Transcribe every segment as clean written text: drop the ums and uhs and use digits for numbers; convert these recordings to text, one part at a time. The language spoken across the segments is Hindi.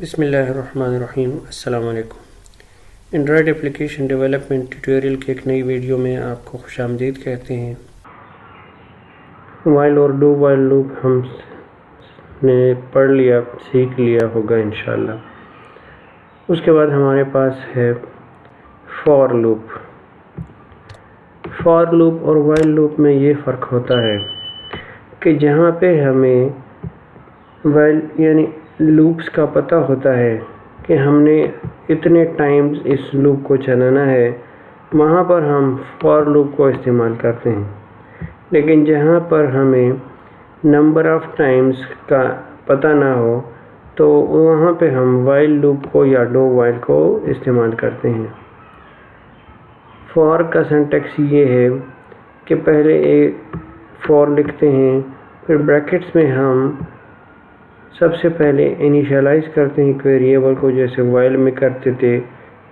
बिस्मिल्लाहिर्रहमानिर्रहीम। अस्सलाम वालेकुम। एंड्रॉयड एप्लीकेशन डेवलपमेंट ट्यूटोरियल की एक नई वीडियो में आपको खुशामदीद कहते हैं। वाइल और डू वाइल लूप हमने पढ़ लिया, सीख लिया होगा इंशाल्लाह। उसके बाद हमारे पास है फॉर लूप। फॉर लूप और वाइल लूप में ये फ़र्क होता है कि जहाँ पे हमें वाइल यानी लूप्स का पता होता है कि हमने इतने टाइम्स इस लूप को चलाना है, वहाँ पर हम फॉर लूप को इस्तेमाल करते हैं। लेकिन जहाँ पर हमें नंबर ऑफ़ टाइम्स का पता ना हो तो वहाँ पे हम वाइल लूप को या डू वाइल को इस्तेमाल करते हैं। फॉर का सिंटैक्स ये है कि पहले एक फॉर लिखते हैं, फिर ब्रैकेट्स में हम सबसे पहले इनिशियलाइज़ करते हैं एक वेरिएबल को, जैसे वाइल में करते थे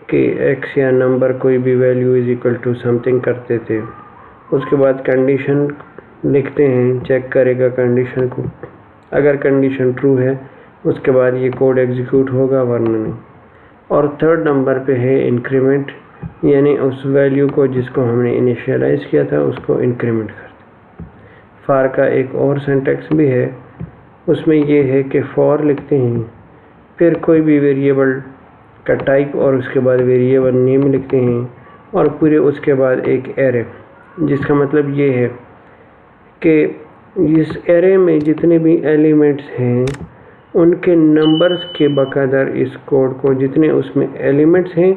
कि एक्स या नंबर कोई भी value is equal to something करते थे। उसके बाद कंडीशन लिखते हैं, चेक करेगा कंडीशन को, अगर कंडीशन ट्रू है उसके बाद ये कोड एग्जीक्यूट होगा, वरना नहीं। और थर्ड नंबर पे है इंक्रीमेंट, यानी उस वैल्यू को जिसको हमने इनिशियलाइज़ किया था उसको इंक्रीमेंट करते। फॉर का एक और सिंटैक्स भी है, उसमें ये है कि फॉर लिखते हैं, फिर कोई भी वेरिएबल का टाइप और उसके बाद वेरिएबल नेम लिखते हैं और पूरे उसके बाद एक एरे, जिसका मतलब ये है कि इस एरे में जितने भी एलिमेंट्स हैं उनके नंबर्स के बकायदा इस कोड को, जितने उसमें एलिमेंट्स हैं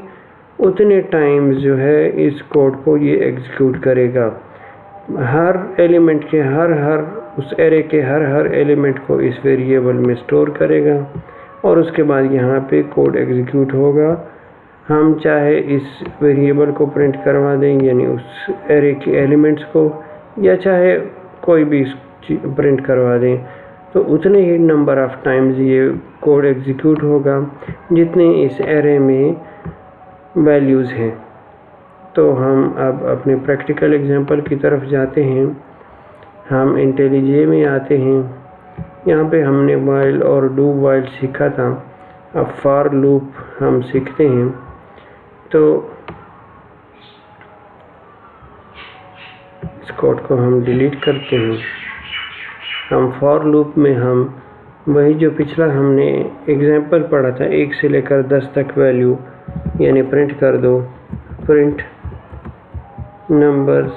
उतने टाइम्स जो है इस कोड को ये एग्जीक्यूट करेगा। हर एलिमेंट के हर उस एरे के हर एलिमेंट को इस वेरिएबल में स्टोर करेगा और उसके बाद यहाँ पे कोड एग्जीक्यूट होगा। हम चाहे इस वेरिएबल को प्रिंट करवा दें यानी उस एरे के एलिमेंट्स को, या चाहे कोई भी प्रिंट करवा दें, तो उतने ही नंबर ऑफ़ टाइम्स ये कोड एग्जीक्यूट होगा जितने इस एरे में वैल्यूज़ हैं। तो हम अब अपने प्रैक्टिकल एग्जांपल की तरफ जाते हैं। हम इंटेलिजे में आते हैं। यहाँ पे हमने वाइल और डू वाइल सीखा था, अब फॉर लूप हम सीखते हैं। तो इस कोड को हम डिलीट करते हैं। हम फॉर लूप में हम वही जो पिछला हमने एग्जांपल पढ़ा था, 1 से लेकर 10 तक वैल्यू, यानी प्रिंट कर दो, print numbers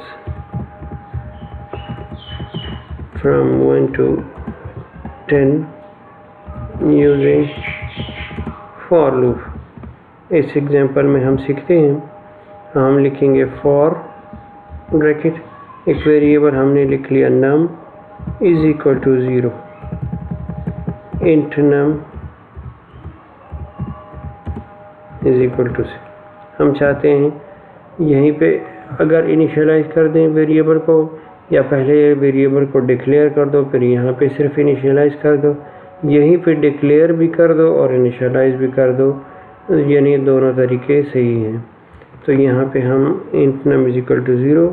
from 1 to 10 using for loop। इस एग्जांपल में हम सीखते हैं, हम लिखेंगे for ब्रैकेट, एक वेरिएबल हमने लिख लिया num is equal to 0, int num is equal to 0। हम चाहते हैं यहीं पे अगर इनिशियलाइज़ कर दें वेरिएबल को, या पहले वेरिएबल को डिक्लेयर कर दो फिर यहाँ पे सिर्फ इनिशियलाइज़ कर दो, यहीं पे डिक्लेयर भी कर दो और इनिशियलाइज़ भी कर दो, यानी दोनों तरीके सही हैं। तो यहाँ पे हम int num is equal to 0,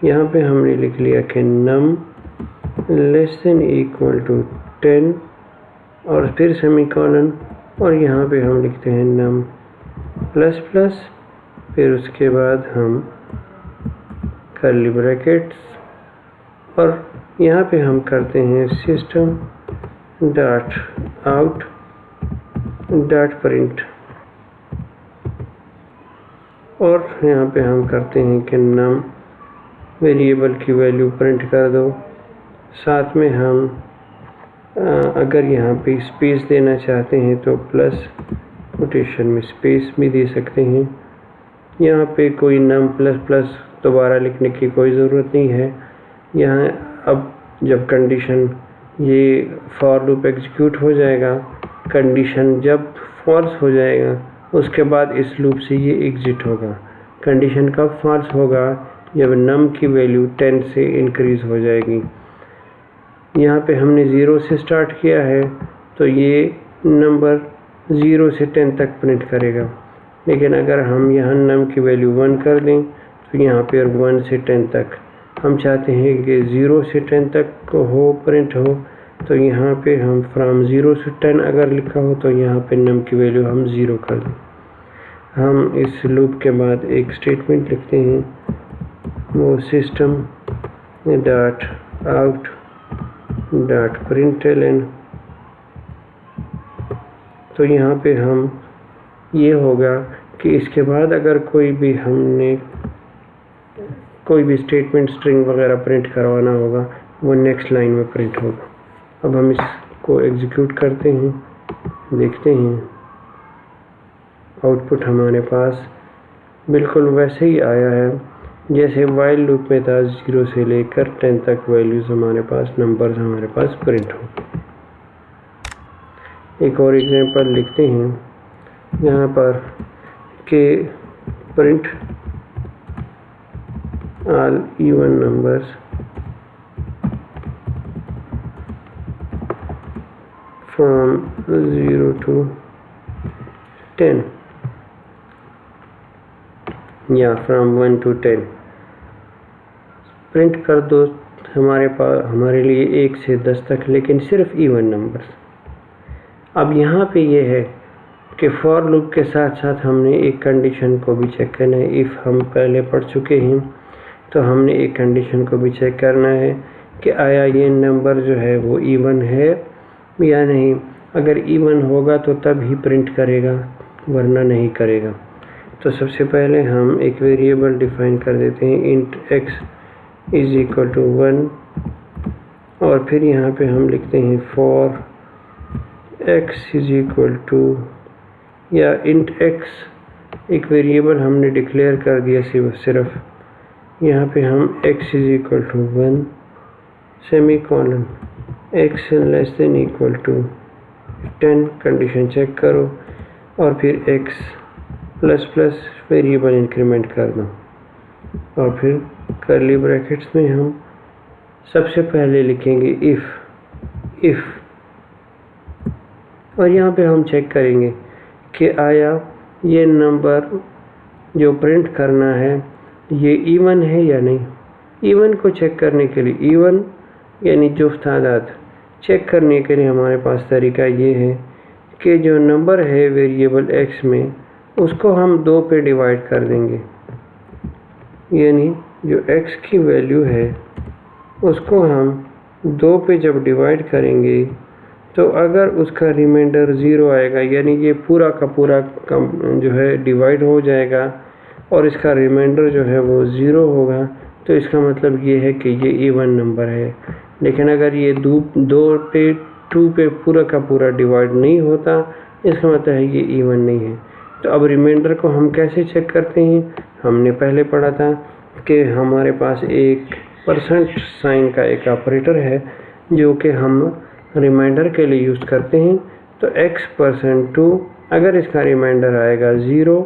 यहाँ पे हमने लिख लिया कि num less than equal to 10 और फिर सेमीकोलन, और यहाँ पे हम लिखते हैं num प्लस प्लस, फिर उसके बाद हम कर्ली ब्रैकेट्स, और यहाँ पे हम करते हैं system dot out dot print, और यहाँ पे हम करते हैं कि num वेरिएबल की वैल्यू प्रिंट कर दो। साथ में हम अगर यहाँ पे स्पेस देना चाहते हैं तो प्लस कोटेशन में स्पेस भी दे सकते हैं। यहाँ पे कोई num प्लस प्लस दोबारा लिखने की कोई ज़रूरत नहीं है। यहाँ अब जब कंडीशन ये फॉर लूप एग्जीक्यूट हो जाएगा, कंडीशन जब फॉल्स हो जाएगा उसके बाद इस लूप से ये एग्जिट होगा। कंडीशन कब फॉल्स होगा? जब num की वैल्यू 10 से इंक्रीज़ हो जाएगी। यहाँ पे हमने 0 से स्टार्ट किया है तो ये नंबर 0 से 10 तक प्रिंट करेगा, लेकिन अगर हम यहाँ num की वैल्यू 1 कर दें तो यहाँ पे 1 से 10 तक, हम चाहते हैं कि 0 से 10 तक हो प्रिंट हो, तो यहाँ पे हम फ्रॉम 0 से 10 अगर लिखा हो तो यहाँ पे नम की वैल्यू हम 0 कर दें। हम इस लूप के बाद एक स्टेटमेंट लिखते हैं, वो system dot out dot println। तो यहाँ पे हम ये होगा कि इसके बाद अगर कोई भी स्टेटमेंट स्ट्रिंग वगैरह प्रिंट करवाना होगा वो नेक्स्ट लाइन में प्रिंट होगा। अब हम इसको एग्जीक्यूट करते हैं, देखते हैं आउटपुट हमारे पास बिल्कुल वैसे ही आया है जैसे वाइल लूप में था। 0 से लेकर 10 तक वैल्यूज़ हमारे पास, नंबर्स हमारे पास प्रिंट हो। एक और एग्जांपल लिखते हैं यहाँ पर कि print all even numbers from 0 to 10 या फ्रॉम 1 to 10 प्रिंट कर दो हमारे लिए 1 से 10 तक, लेकिन सिर्फ इवन नंबर्स। अब यहाँ पे ये है कि फॉर लूप के साथ साथ हमने एक कंडीशन को भी चेक करना है। इफ़ हम पहले पढ़ चुके हैं तो हमने एक कंडीशन को भी चेक करना है कि आया ये नंबर जो है वो इवन है या नहीं। अगर इवन होगा तो तब ही प्रिंट करेगा, वरना नहीं करेगा। तो सबसे पहले हम एक वेरिएबल डिफाइन कर देते हैं, int x is equal to 1, और फिर यहाँ पे हम लिखते हैं for x is equal to, या इंट x एक वेरिएबल हमने डिक्लेयर कर दिया सिर्फ। यहाँ पे हम x is equal to 1 semicolon x less than equal to 10 condition check करो, और फिर x plus plus variable increment कर दो, और फिर कर्ली ब्रैकेट्स में हम सबसे पहले लिखेंगे इफ़, और यहाँ पे हम चेक करेंगे कि आया ये नंबर जो प्रिंट करना है ये इवन है या नहीं। इवन को चेक करने के लिए, इवन यानी जुफ्त तादाद चेक करने के लिए हमारे पास तरीका ये है कि जो नंबर है वेरिएबल x में उसको हम 2 पे डिवाइड कर देंगे, यानी जो x की वैल्यू है उसको हम 2 पे जब डिवाइड करेंगे तो अगर उसका रिमाइंडर 0 आएगा, यानी ये पूरा का पूरा जो है डिवाइड हो जाएगा और इसका रिमाइंडर जो है वो 0 होगा, तो इसका मतलब ये है कि ये इवन नंबर है। लेकिन अगर ये 2 पे पूरा का पूरा डिवाइड नहीं होता, इसका मतलब है ये इवन नहीं है। तो अब रिमाइंडर को हम कैसे चेक करते हैं, हमने पहले पढ़ा था कि हमारे पास एक परसेंट साइन का एक ऑपरेटर है जो कि हम रिमाइंडर के लिए यूज़ करते हैं। तो x%2 अगर इसका रिमाइंडर आएगा 0,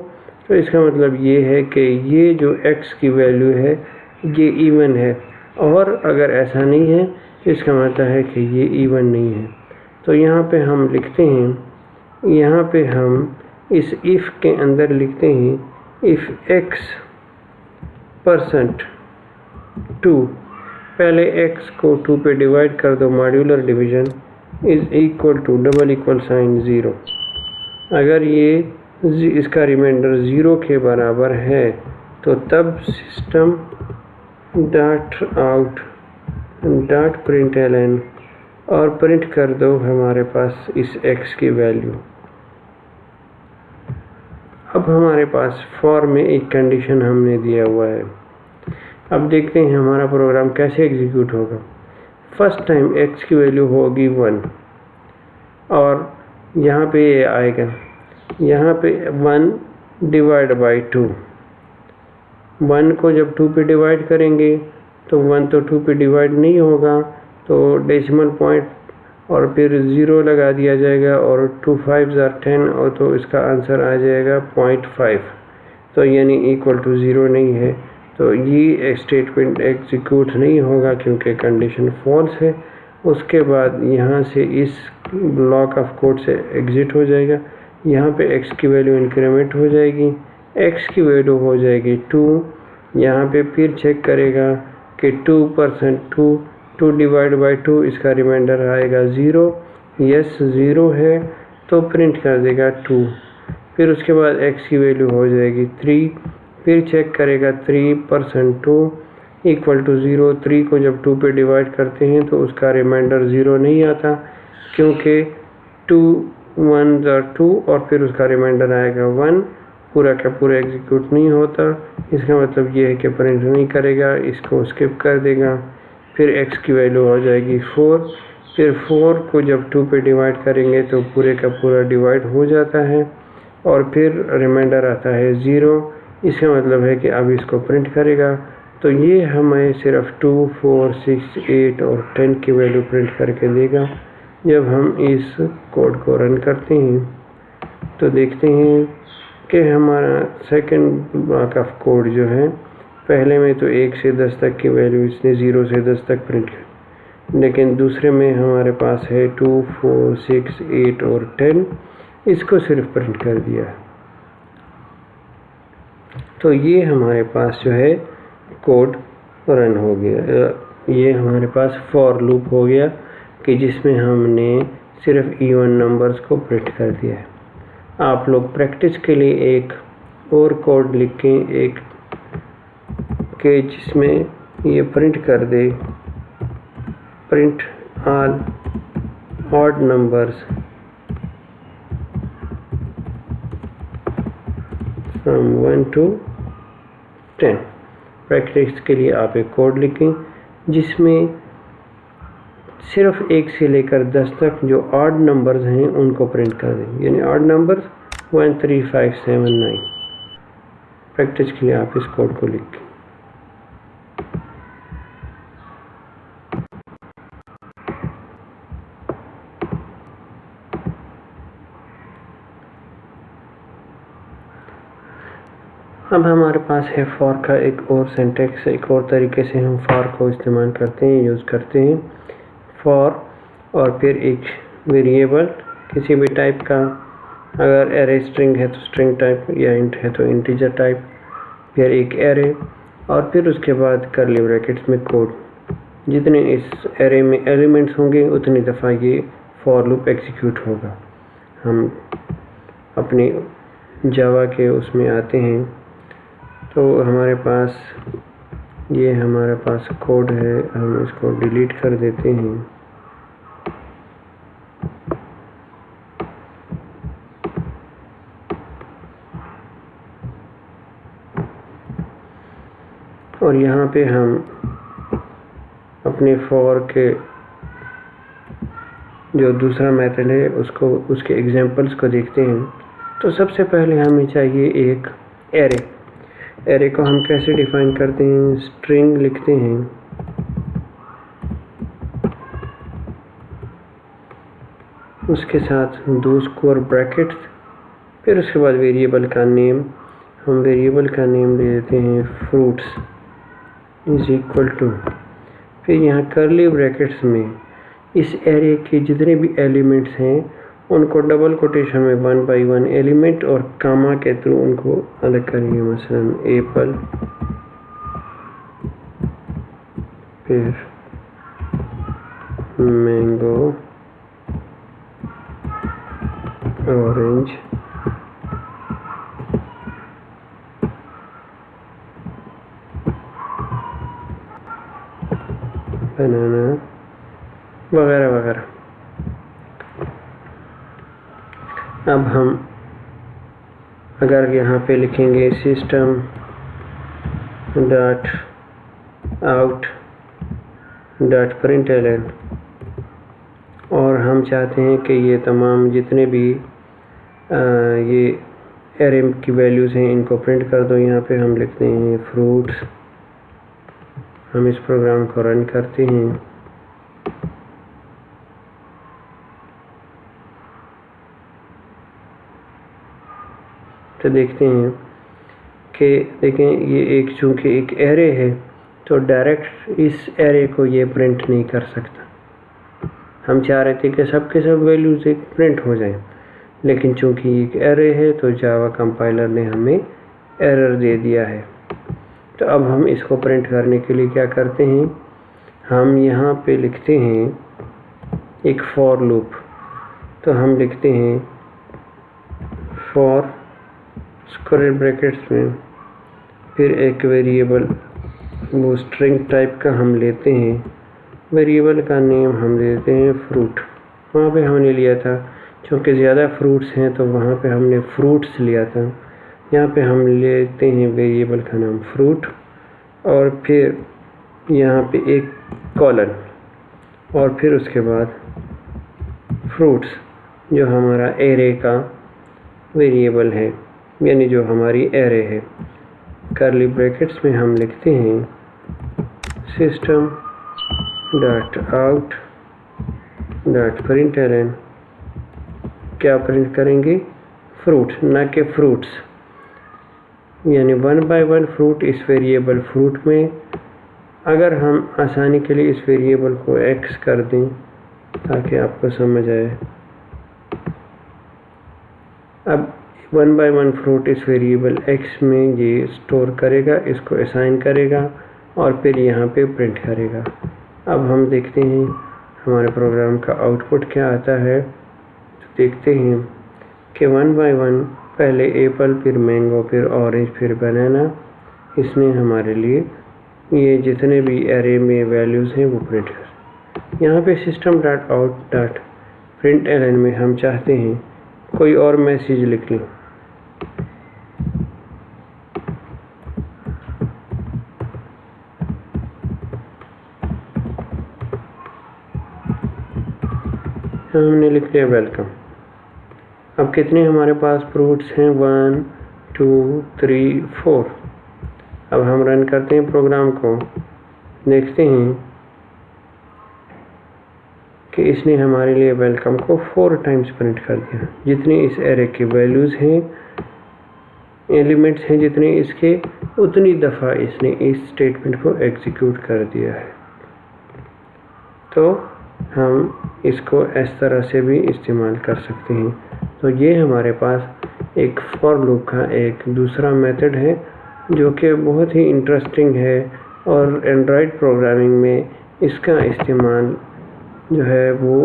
तो इसका मतलब ये है कि ये जो x की वैल्यू है ये इवन है, और अगर ऐसा नहीं है तो इसका मतलब है कि ये इवन नहीं है। तो यहाँ पे हम लिखते हैं, यहाँ पे हम इस इफ़ के अंदर लिखते हैं इफ़ x%2, पहले x को 2 पे डिवाइड कर दो, modular division, is equal to double equal sign 0। अगर ये इसका रिमाइंडर 0 के बराबर है तो तब system dot out dot println और प्रिंट कर दो हमारे पास इस x की वैल्यू। अब हमारे पास फॉर में एक कंडीशन हमने दिया हुआ है। अब देखते हैं हमारा प्रोग्राम कैसे एग्जीक्यूट होगा। फर्स्ट टाइम x की वैल्यू होगी 1, और यहाँ पे ये आएगा, यहाँ पे 1 डिवाइड बाई 2। 1 को जब 2 पे डिवाइड करेंगे तो 1 तो 2 पे डिवाइड नहीं होगा, तो डेसिमल पॉइंट और फिर 0 लगा दिया जाएगा, और 2 5s are 10, और तो इसका आंसर आ जाएगा 0.5। तो यानी इक्वल टू 0 नहीं है, तो ये स्टेटमेंट एग्जीक्यूट नहीं होगा क्योंकि कंडीशन फॉल्स है। उसके बाद यहाँ से इस ब्लॉक ऑफ कोड से एग्ज़िट हो जाएगा। यहाँ पे x की वैल्यू इंक्रीमेंट हो जाएगी, x की वैल्यू हो जाएगी 2। यहाँ पे फिर चेक करेगा कि 2% 2 2 डिवाइड बाई 2, इसका रिमाइंडर आएगा 0। यस 0 है तो प्रिंट कर देगा 2। फिर उसके बाद x की वैल्यू हो जाएगी 3। फिर चेक करेगा 3% 2 इक्वल टू 0। 3 को जब 2 पे डिवाइड करते हैं तो उसका रिमाइंडर 0 नहीं आता, क्योंकि 2 1 2 और फिर उसका रिमाइंडर आएगा 1। पूरा का पूरा एग्जीक्यूट नहीं होता, इसका मतलब ये है कि प्रिंट नहीं करेगा, इसको स्किप कर देगा। फिर x की वैल्यू हो जाएगी 4। फिर 4 को जब 2 पे डिवाइड करेंगे तो पूरे का पूरा डिवाइड हो जाता है और फिर रिमाइंडर आता है 0। इसका मतलब है कि अब इसको प्रिंट करेगा। तो ये हमें सिर्फ 2 4 6 8 और 10 की वैल्यू प्रिंट करके देगा। जब हम इस कोड को रन करते हैं तो देखते हैं कि हमारा सेकंड ब्लॉक ऑफ कोड जो है, पहले में तो 1 से 10 तक की वैल्यू इसने 0 से 10 तक प्रिंट की, लेकिन दूसरे में हमारे पास है 2 4 6 8 और 10, इसको सिर्फ प्रिंट कर दिया। तो ये हमारे पास जो है कोड रन हो गया। ये हमारे पास फॉर लूप हो गया कि जिसमें हमने सिर्फ इवन नंबर्स को प्रिंट कर दिया है। आप लोग प्रैक्टिस के लिए एक और कोड लिखें, एक के जिसमें ये प्रिंट कर दे, print all odd numbers from 1 to 10। Practice के लिए आप एक कोड लिखें जिसमें सिर्फ 1 से लेकर 10 तक जो ऑड नंबर्स हैं उनको प्रिंट कर दें, यानी ऑड नंबर्स 1 3 5 7 9। प्रैक्टिस के लिए आप इस कोड को लिखें। अब हमारे पास है फॉर का एक और सिंटैक्स, एक और तरीके से हम फॉर को इस्तेमाल करते हैं, यूज़ करते हैं। फॉर और फिर एक वेरिएबल किसी भी टाइप का, अगर एरे स्ट्रिंग है तो स्ट्रिंग टाइप, या इंट है तो इंटीजर टाइप, फिर एक एरे और फिर उसके बाद कर्ली ब्रैकेट्स में कोड। जितने इस एरे में एलिमेंट्स होंगे उतनी दफ़ा ये फॉर लूप एग्जीक्यूट होगा। हम अपने जावा के उसमें आते हैं तो हमारे पास ये हमारे पास कोड है, हम इसको डिलीट कर देते हैं। और यहाँ पे हम अपने फॉर के जो दूसरा मेथड है उसको, उसके एग्जांपल्स को देखते हैं। तो सबसे पहले हमें चाहिए एक एरे। एरे को हम कैसे डिफाइन करते हैं? स्ट्रिंग लिखते हैं, उसके साथ 2 स्क्वायर ब्रैकेट्स, फिर उसके बाद वेरिएबल का नेम। हम वेरिएबल का नेम ले देते हैं फ्रूट्स इज इक्वल टू, फिर यहाँ कर्ली ब्रैकेट्स में इस एरे के जितने भी एलिमेंट्स हैं उनको डबल कोटेशन में 1 by 1 एलिमेंट और कामा के थ्रू उनको अलग करेंगे। मसलन एप्पल, फिर मैंगो, ऑरेंज, बनाना वगैरह वगैरह। अब हम अगर यहाँ पे लिखेंगे system dot out dot println और हम चाहते हैं कि ये तमाम जितने भी ये एरे की वैल्यूज़ हैं इनको प्रिंट कर दो। यहाँ पे हम लिखते हैं फ्रूट्स। हम इस प्रोग्राम को रन करते हैं तो देखते हैं कि देखें ये एक, चूँकि एक एरे है तो डायरेक्ट इस एरे को ये प्रिंट नहीं कर सकता। हम चाह रहे थे कि सब के सब वैल्यूज़ एक प्रिंट हो जाएं, लेकिन चूँकि एक एरे है तो जावा कंपाइलर ने हमें एरर दे दिया है। तो अब हम इसको प्रिंट करने के लिए क्या करते हैं, हम यहाँ पे लिखते हैं एक फॉर लूप। तो हम लिखते हैं फॉर स्क्वायर ब्रैकेट्स में, फिर एक वेरिएबल वो स्ट्रिंग टाइप का हम लेते हैं। वेरिएबल का नेम हम देते हैं फ्रूट। वहाँ पे हमने लिया था क्योंकि ज़्यादा फ्रूट्स हैं तो वहाँ पे हमने फ्रूट्स लिया था। यहाँ पे हम लेते हैं वेरिएबल का नाम फ्रूट और फिर यहाँ पे एक कॉलन और फिर उसके बाद फ्रूट्स जो हमारा एरे का वेरिएबल है, यानी जो हमारी एरे है। कर्ली ब्रैकेट्स में हम लिखते हैं system dot out dot println. क्या प्रिंट करेंगे? फ्रूट, ना कि फ्रूट्स, यानी 1 बाय 1 फ्रूट इस वेरिएबल फ्रूट में। अगर हम आसानी के लिए इस वेरिएबल को एक्स कर दें ताकि आपको समझ आए। अब 1 बाय 1 फ्रूट इस वेरिएबल एक्स में ये स्टोर करेगा, इसको असाइन करेगा और फिर यहाँ पे प्रिंट करेगा। अब हम देखते हैं हमारे प्रोग्राम का आउटपुट क्या आता है। तो देखते हैं कि 1 बाय 1 पहले एप्पल, फिर मैंगो, फिर ऑरेंज, फिर बनाना, इसने हमारे लिए ये जितने भी एरे में वैल्यूज़ हैं वो प्रिंट कर। यहाँ पे system dot out dot println में हम चाहते हैं कोई और मैसेज लिख लें। हमने लिख लिया वेलकम। अब कितने हमारे पास फ्रूट्स हैं? 1 2 3 4। अब हम रन करते हैं प्रोग्राम को, देखते हैं कि इसने हमारे लिए वेलकम को 4 टाइम्स प्रिंट कर दिया। जितनी इस एरे की वैल्यूज़ हैं, एलिमेंट्स हैं जितने इसके, उतनी दफ़ा इसने इस स्टेटमेंट को एग्जीक्यूट कर दिया है। तो हम इसको इस तरह से भी इस्तेमाल कर सकते हैं। तो ये हमारे पास एक फॉर लूप का एक दूसरा मेथड है जो कि बहुत ही इंटरेस्टिंग है और एंड्रॉयड प्रोग्रामिंग में इसका इस्तेमाल जो है वो,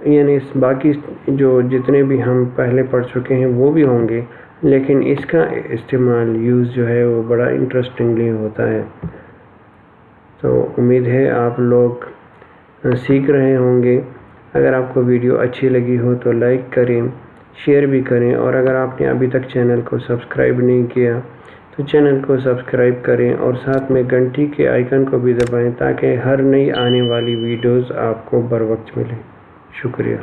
यानी इस बाकी जो जितने भी हम पहले पढ़ चुके हैं वो भी होंगे, लेकिन इसका इस्तेमाल यूज़ जो है वो बड़ा इंटरेस्टिंगली होता है। तो उम्मीद है आप लोग सीख रहे होंगे। अगर आपको वीडियो अच्छी लगी हो तो लाइक करें, शेयर भी करें, और अगर आपने अभी तक चैनल को सब्सक्राइब नहीं किया तो चैनल को सब्सक्राइब करें और साथ में घंटी के आइकन को भी दबाएं ताकि हर नई आने वाली वीडियोस आपको बर वक्त मिले। शुक्रिया।